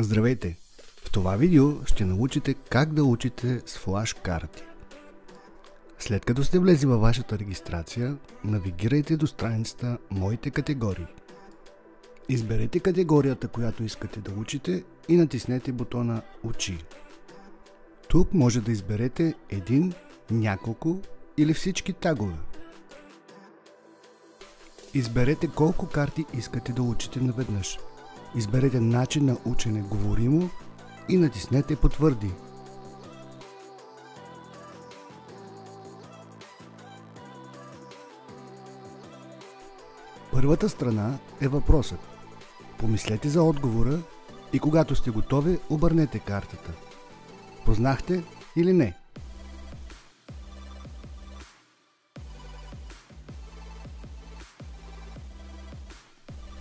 Здравейте! В това видео ще научите как да учите с флаш карти. След като сте влезли във вашата регистрация, навигирайте до страницата Моите категории. Изберете категорията, която искате да учите и натиснете бутона Учи. Тук може да изберете един, няколко или всички тагове. Изберете колко карти искате да учите наведнъж. Изберете начин на учене говоримо и натиснете Потвърди. Първата страна е въпросът. Помислете за отговора и когато сте готови, обърнете картата. Познахте или не?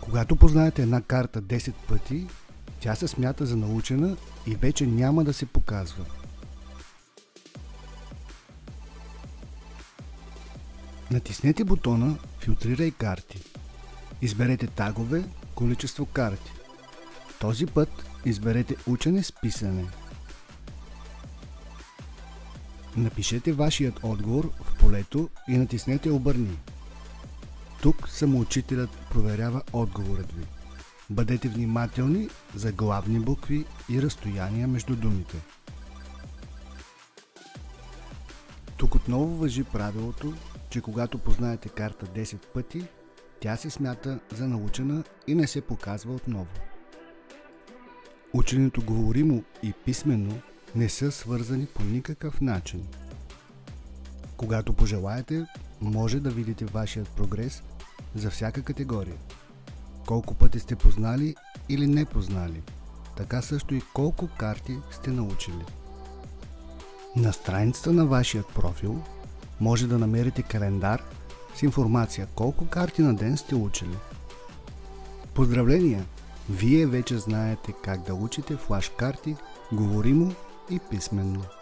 Когато познаете една карта 10 пъти, тя се смята за научена и вече няма да се показва. Натиснете бутона Филтрирай карти. Изберете тагове, количество карти. Този път изберете Учене с писане. Напишете вашият отговор в полето и натиснете Обърни. Тук самоучителят проверява отговорът ви. Бъдете внимателни за главни букви и разстояния между думите. Тук отново важи правилото, че когато познаете карта 10 пъти, тя се смята за научена и не се показва отново. Ученето говоримо и писмено не са свързани по никакъв начин. Когато пожелаете, може да видите вашият прогрес за всяка категория. Колко пъти сте познали или не познали. Така също и колко карти сте научили. На страницата на вашият профил може да намерите календар с информация колко карти на ден сте учили. Поздравления! Вие вече знаете как да учите флаш карти говоримо и писменно.